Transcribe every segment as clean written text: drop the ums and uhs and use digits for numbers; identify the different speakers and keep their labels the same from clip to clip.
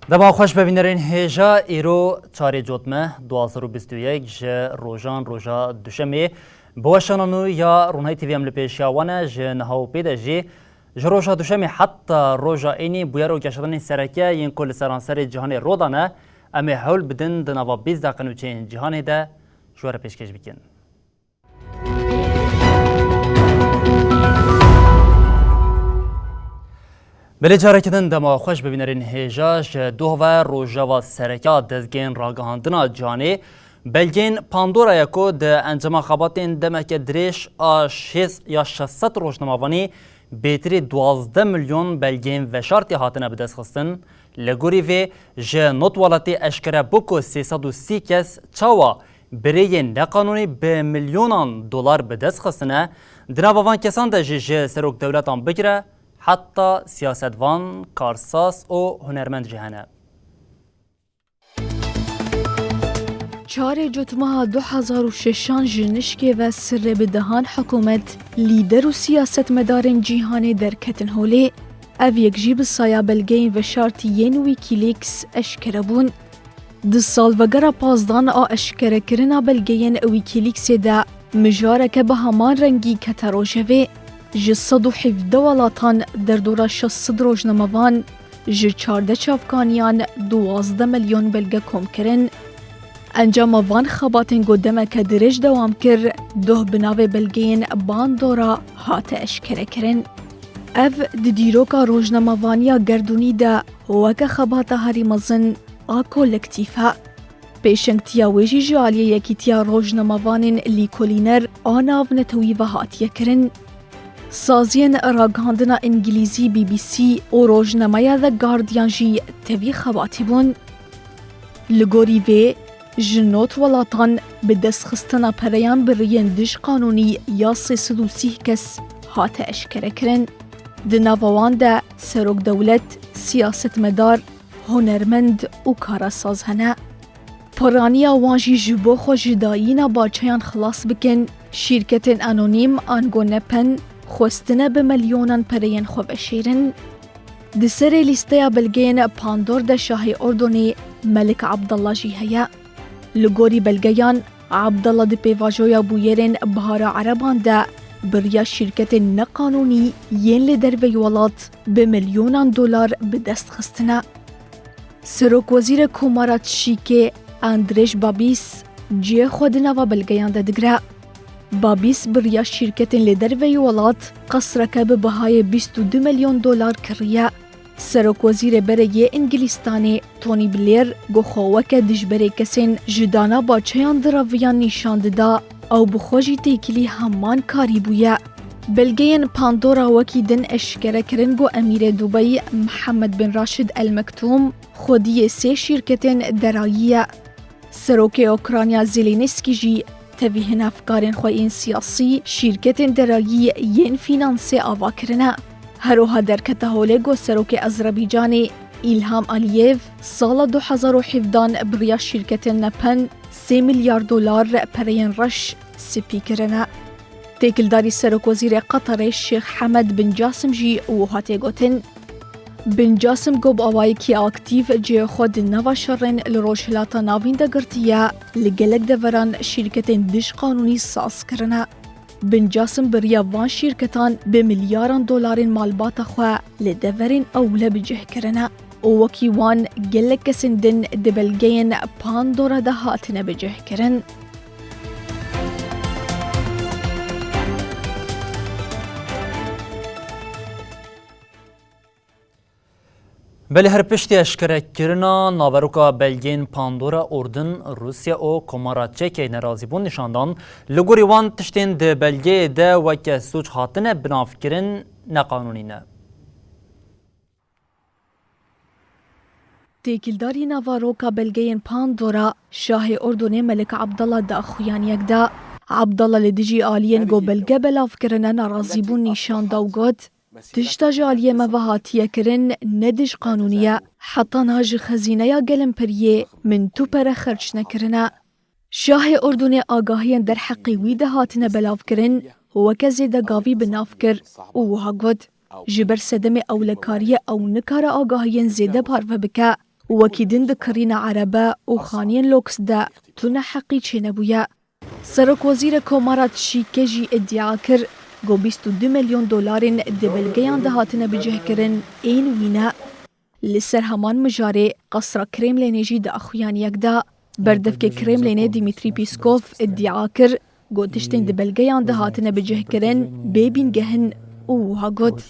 Speaker 1: دما خوش ببینرین هیجا ایرو چاری جوتمه 2021 جه روژان روژا دوشمه بوشانانو یا رونای تیوی ام لپیشیاوانه جه نهاو پیده جه روژا دوشمه حتی روژا اینی بویرو گشتن سرکه این کل سرانسر جهان رودانه امی حول بدن دنوا 20 دقیقه چین جهان ده جوار پیشکش بکن. بله جاره کدن دما خوش ببینرین هیجاش دوه روژا و سرکا دزگین راگهاندنا جانی بلگین پاندورا یکو ده انجام خباتین دمک دریش آشیز یا 600 روشنماوانی بیتری 12 میلیون بلگین و شارتی هاتنه بدست خستن لگوری وی جه نوتوالاتی اشکره بوکو 330 کس چاوا بری نقانونی به میلیونان دلار بدست خستنه دناوان کسان ده جه سروک دولتان بگیره حتی سیاستوان، کارساز و هنرمند جهانه.
Speaker 2: 4 جوتمه 2006 جنشکی و سر بدهان حکومت لیدر و سیاست مدارن جهان در کتن هولی او یک جیب سایا بلگین و شارتیین ویکیلیکس اشکره بون. ده سال وگره پازدان اشکره کرنا بلگین ویکیلیکس ده مجارک به همان رنگی کتروجوه جه 117 ولاتان در دورا 600 روزنامه‌وان جه 14 چافکانیان 12 میلیون بلگه کم کرن. انجام وان خباتن گودمه که درش دوام کر دوه بناوه بلگین باندورا هات اشکره کرن. او دیروکا روزنامه‌وانیا گردونی ده وکه خبات هاری مزن کولکتیفه. پیشنگتیا ویجی جالیه یکیتیا روزنامه‌وانین لیکولینر آناو نتوی و هاتیه کرن. سازین راگهاندنا انگلیزی بی بی سی و روزنامه The Guardian جی توی خباتی بون. لگوری وی جنوت ولاتان به دست خستنا پریان برین دش قانونی یا 330 کس هات اشکره کرن. دناوان ده سروک دولت، سیاست مدار، هنرمند و کارساز هنه. پرانیا وانجی جبو خو جدایینا باچیان خلاص بکن شرکت انونیم آنگونه پن خوستنه به میلیونان پرین خو بشیرن. دسر لیسته بلگین پاندور ده شاهی اردنی ملک عبدالله جی هیا. لگوری بلگیان عبدالله ده پیواجویا بویرین بهار عربان ده بریا شرکت نقانونی ین لدر ویولات به میلیونان دلار به دست خستنه. سروک وزیر کمارات شیکه اندریش بابیس جی خودنا و بلگیان ده دگره. بابیس بریا شرکت لیدر ویولات قصرکه به بهای 22 میلیون دلار کریه. سروک وزیر برای انگلیستانی تونی بلیر گوخوک دجبره کسین جدانا با چیان دراویان نشاند دا او بخوشی تیکلی همان کاری بویا. بلگین پاندورا وکی دن اشکره کرنگو امیر دوبایی محمد بن راشد المکتوم خودی 3 شرکتین دراییه. سروک اوکرانیا زیلینسکی جی تویهن افکارن خواه سیاسی شرکت درایی ین فینانسی آوا کرنه. هروها در کتهوله گو سروک ازربیجانی ایلهام آلییف سال 2017 بریا شرکت نپن 3 میلیارد دلار پرین رش سپی کرنه. تکلداری سروک وزیر قطر شیخ حمد بن جاسم جی و هاته گوتن. بن جاسم گوب آوائی کی اکتیو جی خود نوا شرین لروشلاتا ناوین دا گرتیا لگلک دوران شرکتین دش قانونی ساز کرنه. بن جاسم بریا وان شرکتان به میلیاران دلارین مالبات خواه لدورین اوله بجه کرنه. او وکی وان گلک کسندن دبلگین پاندورا ده هاتنه بجه کرن.
Speaker 1: بله هر پشتی اشکره کرنا ناوروکا بلگین پاندورا اردن روسیا و کماراتچه که نرازی بون نشاندان لگوری وان تشتین ده بلگه ده و که سوچ خاطنه بناف کرن نقانونی نه.
Speaker 2: تێکیلداری ناڤارۆکا بەلگەیەن پاندۆرا شاهê Ordonê Melik Abdallah da xuyaniyek da. Abdallah li dijî aliyên got belge belavkirine narazîbûn nîşan da û got tişta ji aliyê me ve hatiye kirin ne dij qanûnî ye heta niha ji xezîneya gelên periyê min tu pere xerç nekirine. Şahê Ordonê agahiyên derheqî wî de hatine belavkirin weke zêde gavî bi nav kir û wiha got ji ber sedemê ewlekariyê ew nikare agahiyên zêde parve bike û wekî din dikirîne erebe û xaniyên loks de tu neheqî çênebûye. Serokwezîrê Komara Tişîkê jî îddia kir got 22 milyon dolarên di belgeyan de hatine bicihkirin ên wî ne. Li ser heman mijarê qesra Kremlênê jî di axuyaniyek da berdevkê Kremlênê Dmitry Peskov îddia kir got tiştên di belgeyan de hatine bicihkirin bêbîngehin û wiha got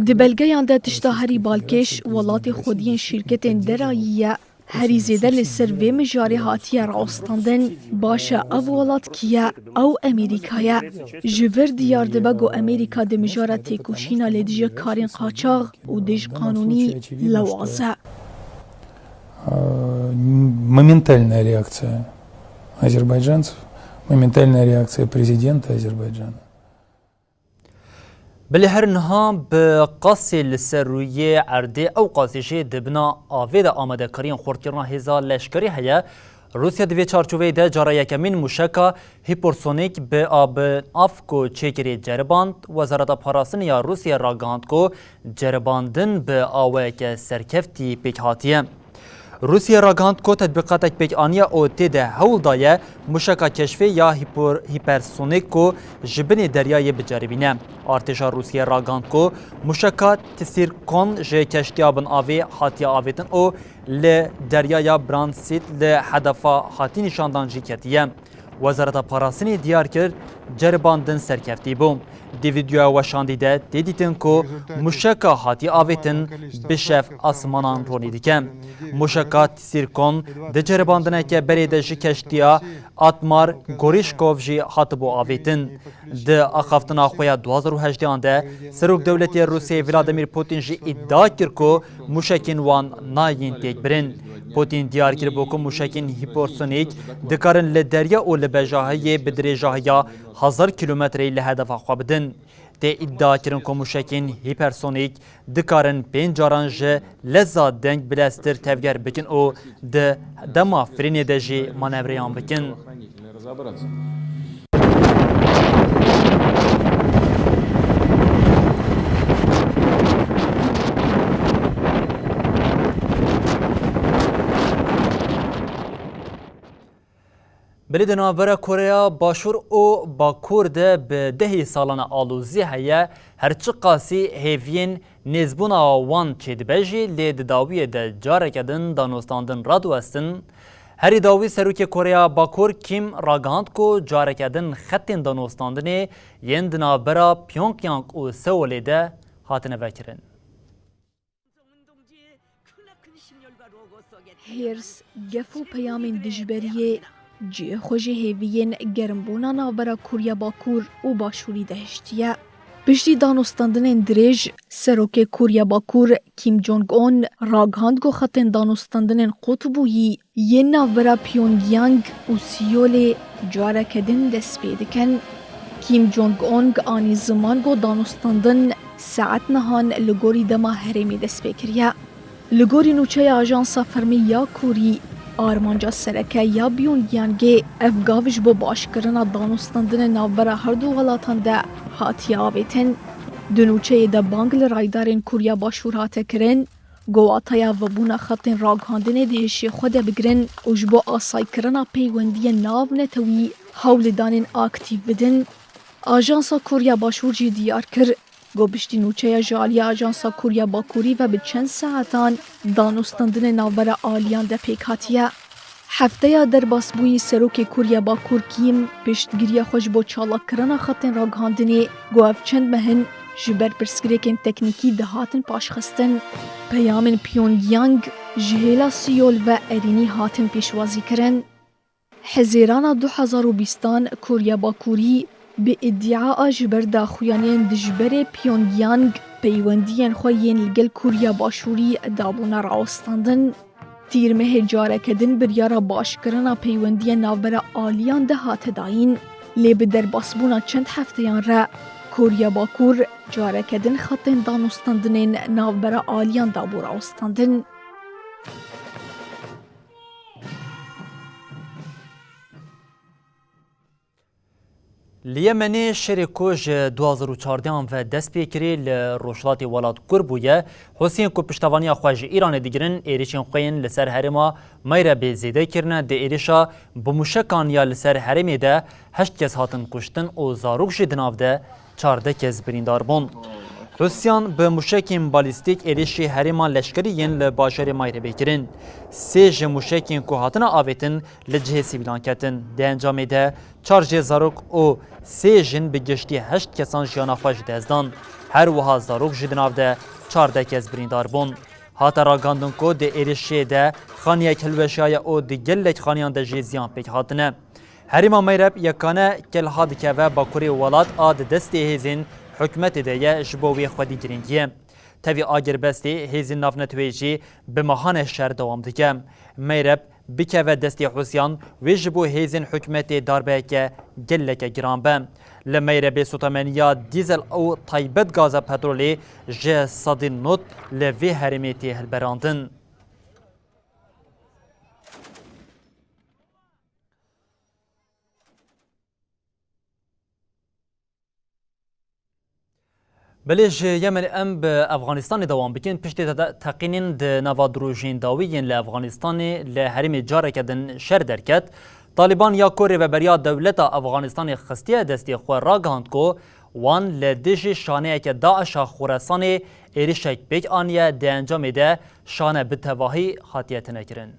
Speaker 2: di belgeyan de tişta herî balkêş welatê xwediyên şîrketên derayî ye herî zêde li ser vê mijarê hatiye rawestandin baş e ev welat kî ye ew Amerîka ye. Ji vir diyar dibe got Amerîka di mijara têkoşîna lêdijî karên qaçax û dij qanûnî lewaz e.
Speaker 3: Моментальная реакция азербайджанцев, моментальная реакция президента Азербайджана.
Speaker 1: بلی هر نها به قاسی لسرویه عرده او قاسیشه دبنا آوید آمده کرین خورکرنا هزا لشکری هیا روسیا دوی چارچوبه ده جارا یکمین موشکا هیپرسونیک به آب افکو چکری جرباند وزارت پاراسن یا روسیا راگاند کو جرباندن به آوه که سرکفتی پیک هاتیه. روسیا راگاند کو تطبیقاتک پیک آنیا او تیده هول دایه موشکا کشفی یا هیپرسونیک کو جبن دریای بجاربینه. ارتشا روسیا راگاند کو موشکا تسیرکون جه کشتیابن آوی هاتیا آویتن او ل دریای برانسیت ل هدفا هاتی نشاندان جی کتیه. وزارت پاراسنی دیار کرد جرباندن سرکفتی بوم. دی ویدیو وشاندی ده دیدیتن کو موشکا هاتی آویتن بشف آسمانان رونی دیکم. موشکا تسیرکون ده جرباندنه که بریده جی کشتیا اتمار گوریشکوف جی هاتبو آویتن. ده اخافتن آخویا 2018 ده سروک دولتی روسیه ولادیمیر پوتین جی ادعا کرد کو موشکین وان ناین تیک برن. پوتین دیار کرد بو کو موشکین هیپرسونیک دکارن لدریا و لبجاهی بدرجاهیا 1000 کیلومتری لهدف خوابدن. ده ادعا کرن که موشکین هیپرسونیک دکارن 5 جاران جه لزا دنگ بلستر تفگر بکن او ده دما فرینی ده جی مانوریان بکن. بلد ناوبرا کوریا باشور او باکور ده به دهی سالانه آلوزی هیا هرچی قاسی هیوین نزبونا وان چیدبجی لید داویه ده جاره کدن دانوستاندن رادو استن هری داوی سروک کوریا باکور کیم راگاند کو جاره کدن خطین دانوستاندنی یند ناوبرا پیونگیانگ او سولی ده هاتنه وکرن.
Speaker 2: هرس گفو پیامین دجبریه جی خوشی هیوین گرمبونا ناوبرا کوریا باکور و باشوری دهشتیه. پشتی دانوستاندن دریج سروک کوریا باکور کیم جونگ اون راگهاند گو خطین دانوستاندن قطبویی یه ناوبرا پیونگیانگ و سیول جاره کدن دست پیدکن. کیم جونگ اونگ آنی زمان گو دانوستاندن ساعت نهان لگوری دما هرمی دست پیکریه. لگوری نوچه آژانسا فرمی یا کوری آرمانجا سرکه یا بیونگیانگی افگاوش بو باشکرنا دانوستاندن ناوبرا هر دو ولاتان ده هاتی آویتن. دنوچه ده بانگل رایدارین کوریا باشور هاته کرن گواتایا و بونا خطین راگهاندن دهشی خود بگرن اوش بو آسای کرنا پیوندی ناو نتوی حول دانین آکتیو بدن. آژانسا کوریا باشور جی دیار کر گو بشتی نوچه جالی آژانسا کوریا باکوری و به چند ساعتان دانوستاندن ناوبرا آلیان ده پیک هاتیه. هفته یا در باسبوی سروک کوریا باکور کیم پشتگیری خوش بو چالاک کرنا خطین راگهاندنی گو اف چند مهن جبر پرسکریکن تکنیکی دهاتن پاشخستن. پیامن پیونگیانگ جهیلا سیول و ارینی هاتن پیشوازی کرن. حزیران 2020 کوریا باکوری به ادعا جبر داخویانین دجبر پیونگیانگ پیوندیان خوین لگل کوریا باشوری دابونا راوستاندن تیرمه جارکدن بریارا باشکرنا پیوندی ناوبر آلیان ده هات داین لی به در باسبونا چند هفتیان را کوریا باکور جارکدن خطین دانستاندنین ناوبر آلیان دا بورا استاندن.
Speaker 1: لیمنی شریکوژ 2014 و دست پیکری لروشلاتی ولات کربویه حسین کو پشتوانی خواج ایران دیگرن ایریشن خوین لسر هرما میره به زیده کرنه ده ایریشا بموشکان یا لسر هرمی ده 8 کس هاتن کشتن و زاروک جدناف ده 14 کس بریندار بون. روسیان به موشکین بالیستیک ایریشی هرما لشکری ین لباشر میره بکرن. 3 موشکین کو هاتن آویتن لجه سیویلان کتن. ده انجام ده 4 زاروک و 3 جن به گشتی 8 کسان جیانا خواج دزدان. هر وها زاروک جدناف ده 14 کس بریندار بون. هاتا راگاندن کو ده ایریشی ده خانیه کلوشای او ده گلک خانیان ده جیزیان پیک هاتنه. هریما میرب یکانه کل هادکه و باکوری ولات آد دستی هیزین حکمت ده جبوی خودی گرینگیه. تاوی آگر بستی هیزین نافنتویجی به مهان شهر دوام دیگه. میرب بکه و دستی حسیان و جبو هیزین حکمت داربه که گلک گران به. لمیرب سوتامنیا دیزل او طایبت گاز پترولی جه صدی نوت لوی هرمیتی هلبراندن. بلش یمن ام به افغانستان دوام بکن پشت تقینین ده نوادروژین داویین لافغانستان لحریم جاره کدن شر درکت طالبان یا کوری و بریا دولت افغانستان خستیه دستی خواه را گاند کو وان لدش شانه که داعش خورسان ایریشک بیک آنیه ده انجام ده شانه به تواهی خاطیت نکرن.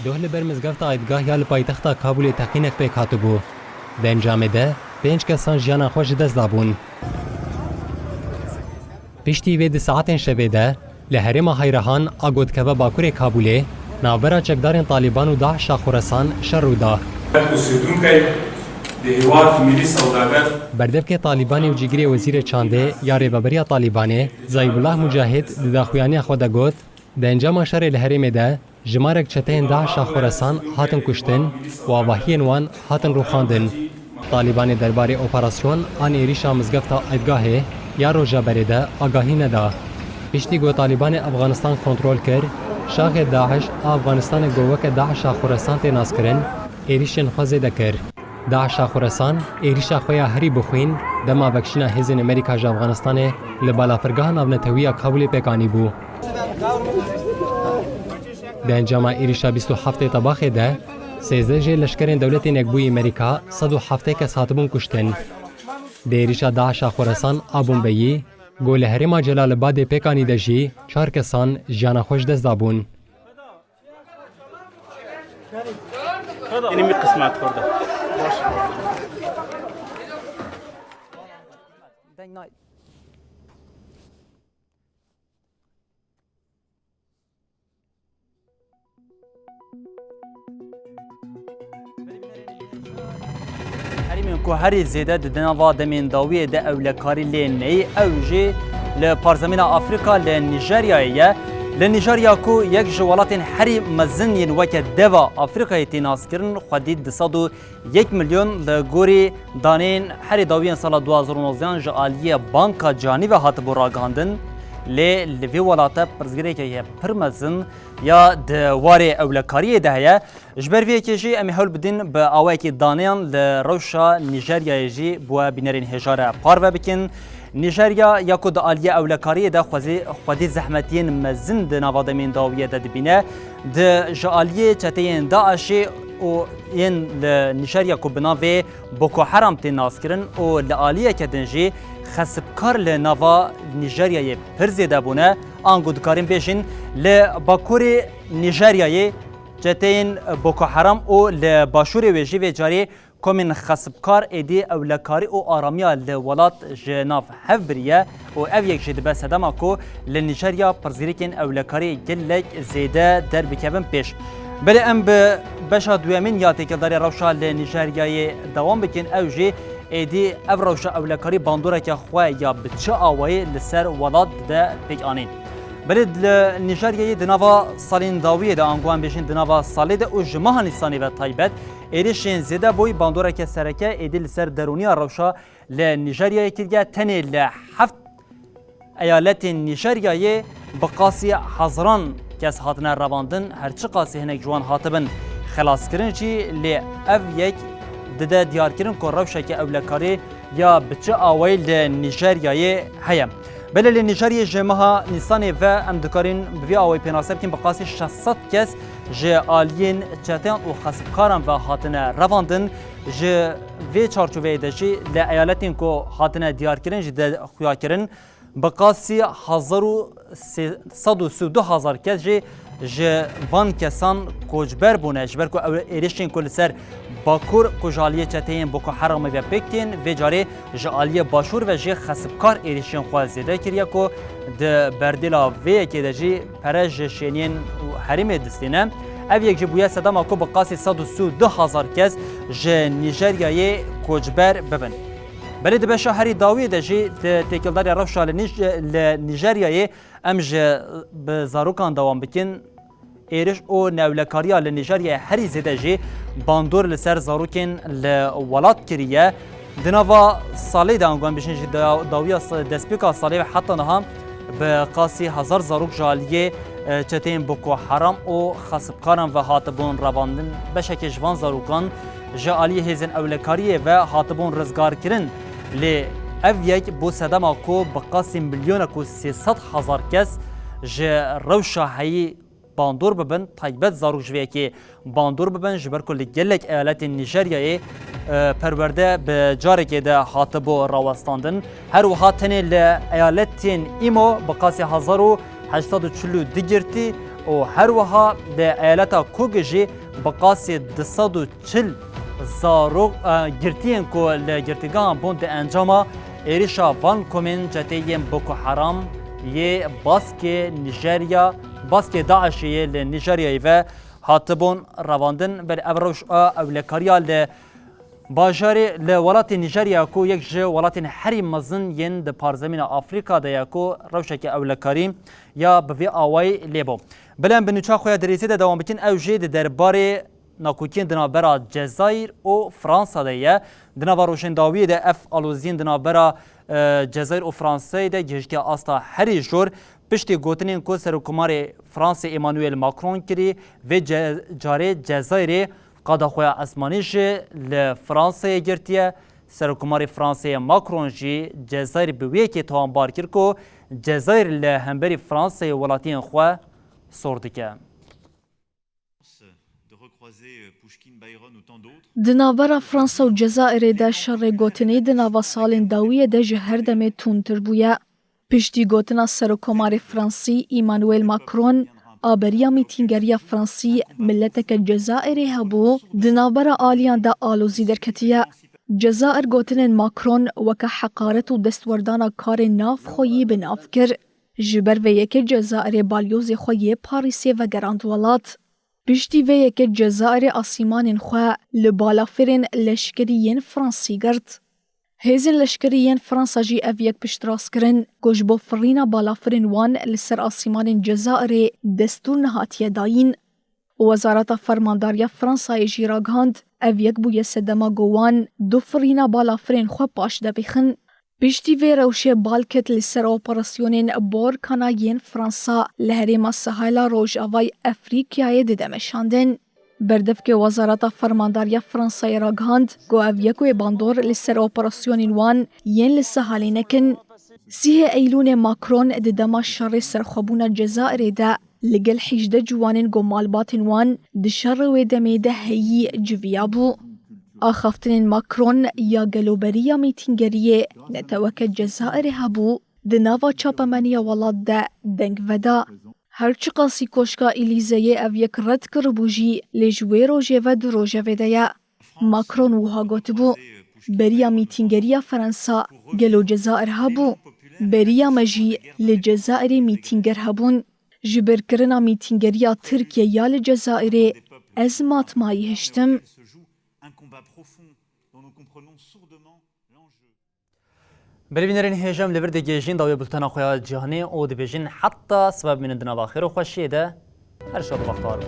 Speaker 4: دوهل برمزگفت آیدگاه یا لپایتخت کابل تقینک پیک هاتو بو. ده انجام ده 5 کسان جیانا خوش دست دابون. پشتی وید ساعتین شبه ده لحرم حیرهان آگود که باکور کابوله ناورا چکدارین طالبان و داعش خراسان شر دا. بردف که طالبانی و جگری وزیر چانده یا ریبابری طالبانه زایب الله مجاهد داخویانی خود گوت ده انجام شر لحرم ده جمارک چتین داعش خراسان هاتن کشتن و آواهین وان هاتن روخاندن. طالبان درباره اپراسیون آن ایریشا مزگفتا ایدگاهه یا روژا بریده آگاهی ندا. پشتی گو طالبان افغانستان کنترل کر شاخ داعش افغانستان گووک داعش خراسان تناس کرن ایریشن خوزه دکر. داعش خراسان ایریشا خویا هری بخوین دما بکشینا هزین امریکا جا افغانستان لبالا فرگاه نابنتویا کابل پیکانی بو. ده انجام ایریشا 27 طباخه ده 13 جه لشکرین دولت نگبوی امریکا 107 کس هاتبون کشتن. ده ایریشا داعش خراسان آبون بیی گول هرما جلال آباد پیکانی ده جی 4 کسان جانا خوش دست دابون.
Speaker 5: اینی می قسمت کرده.
Speaker 1: کو هری زیده دنوا دمین داوی ده اولکاری لینی اوجی لپارزمین آفریقا لنیجریایه لنیجریا کو یک جوالات هری مزنین وک دوا آفریقای تیناس کرن خدید 101 میلیون لگوری دانین هری داوی سال 2019 جالیه بانکا جانی و هات براگاندن لوی ولاتا پرزگری که پرمزن یا دواره اولکاری دهیه جبر وی که جی امی حول بدین به آوه که دانیان لروشا نیجریای جی بوا بینرین هجاره پارو بکن نیجریا یا کد آلیه اولکاری ده خودی زحمتین مزن ده نوادمین داویه ده دبینه ده جالیه چتین داعشی و این نیجریا کو بناوی بوکو حرام تناس کرن و لآلیه که دنجی خسبکار لنوا نیجریای پرزیده بونه آنگودکارین بیشین لباکوری نیجریای جتین بوکو حرام و لباشوری ویجی و جاری کومین خسبکار ایدی اولکاری و آرامیا لولات جناف هفبریه و او یک جد بس دما کو لنیجریا پرزیریکین اولکاری گلک زیده در بکوین پیش بله ام به بشا دوامین یا تکلداری روشا لنیجریای دوام بکن او جی ایدی اف روشا اولکاری باندورا که خواه یا بچه آوایی لسر ولاد ده پیک آنین. بلد نیجریه دنوا سالین داویه ده آنگوان بیشین دنوا سالی ده او جمعه نیسانی و تایبت ایریشین زیده بوی باندورا که سرکه ایدی لسر درونی روشا لنیجریه کرگه تنی لحفت ایالت نیجریه بقاسی هزاران کس هاتنه رواندن هرچی قاسی هنک جوان هاتبن خلاص کرن چی لی اف یک دده دیار کرن که روشا که اولکاری یا بچه آویل نیجریه هیم. بله لنیجریه جمعه نیسانی و امدکارین بوی آوی پیناسب کن بقاسی 600 کس جه آلین چتن و خسبکارن و هاتنه رواندن جه وی چارچوبه دشی لی ایالتین که هاتنه دیار کرن جه خویا کرن بقاسی 132,000 کس جه وان کسان کوچبر بونه جبر که ایریشین کل سر باکور کجالیه چتین بوکو حرام و پکتین و جاری جالیه باشور و جه خسبکار ایریشین خواه زیده کریه که ده بردیلا وی که ده جی پرج شینین حریم دستینه او یک جبویه صدام اکو بقاسی 132,000 کس جه نیجریه کوچبر ببن. بله ده بشه هری داوی ده جی تکیلداری روشا لنیجریه ام جه به زاروکان دوام بکن ایرش او نولکاریا لنیجریه هری زیده جی باندور لسر زاروکن لولاد کریه دنوا سالی ده انگوان بشن جی داوی دسپیکا سالی و حتی نها به قاسی 1000 زاروک جالیه چتین بوکو حرام او خسبکاران و هاتبون رواندن بشک جوان زاروکان جالی هزن اولکاریه و هاتبون رزگار کرن لی او یک بو صدام کو بقاسی میلیون کو 300,000 کس جه روشا هی باندور ببن تایبت زاروک جویه که باندور ببن جبر کلی گلک ایالت نیجریه پرورده به جاره که ده هاتبو راوستاندن هر وها تنی لایالتین ایمو بقاسی 1840 دیگرتی و هر وها ده ایالتا کوگجی بقاسی 240 زاروک گرتین کو لگرتگان بوند انجاما ایریشا وان کومین جتیم بوکو حرام یه باسک نیجریا باسک داعشیه لنیجریه و هاتبون رواندن بر اوروش اولکاریا ل باجاری لولات نیجریا کو یک جه ولات حریم مزن ین د پارزمین آفریقا د یکو روشک اولکاری یا بوی آوای لیبو بلن بنوچا خویا دریزی د دوام بکن او جه د درباره ناکوکین دنابرا جزایر و فرانسا دیه دنابرا روشنداوی ده اف آلوزین دنابرا جزایر و فرانسا ده گشتی آستا هری جور پشتی گوتنین کو سرکمار فرانسا ایمانوئل ماکرون کری و جاره جزایر قادا خویا اسمانی جه لفرانسا گرتیه سرکمار فرانسا ماکرون جی جزایر بویه که توانبار کر کو جزایر لهمبری فرانسا ولاتین خواه سردکه
Speaker 2: دناوره فرانسا و جزائر ده شر گوتنی دناوا سالین داویه ده جهر دمه تونتر بویه. پشتی گوتنا سرکمار فرانسی ایمانوئل ماکرون آبریا میتینگریا فرانسی ملتک جزائر هبو دناوره آلیان ده آلوزی درکتیه. جزائر گوتنین ماکرون وکه حقارت و دستوردانا کار ناف خویی بناف کر. جبر و یک جزائر بالیوز خویی پاریسی و گراند ولات. پشتی وی که جزائر آسیمان خواه لبالافرین لشکریین فرانسی گرد. هزین لشکریین فرانسا جی او یک پشت راست کرن گوش بو فرینا بالافرین وان لسر آسیمان جزائر دستور نهاتیه داین. وزارت فرمانداریا فرانسای جی راگهاند او یک بوی سدما گوان دو فرینا بالافرین خواه پاش دبیخن. پشتی وی روشه بالکت لسر اپراسیونین بورکاناین فرانسا لهریم سهایلا روش آوای افریقیای ددمشاندن. بردف که وزارت فرمانداریا فرانسای راگهاند گو او یکوی باندور لسر اپراسیونین وان ین لسهالی نکن. سیه ایلون ماکرون ددما شر سرخبون جزائر ده لگل حجده جوانین گو مالباتین وان دشر و دمی ده هیی جویابو. آخفتن ماکرون یا گلوبریا میتینگریه نتوک جزائر هبو دناوا چاپمنیا ولاد ده دنگ ودا. هرچی قاسی کوشکا الیزه او یک رد کربوجی لجوی روژه و دو روژه ویده ماکرون وها گوتبو بریا میتینگریا فرانسا گلو جزائر هبو بریا مجی لجزائر میتینگر هبون جبر کرنا میتینگریا ترکیه یا لجزائر از ماتمایی هشتم.
Speaker 6: Un combat profond dont nous comprenons sourdement
Speaker 1: بربینرین هیجم لور دگیجین داوی بلتنا خویا جهانی او دبیجین حتی سبب من دنوا خیر و خوشیه ده هر شاد بختار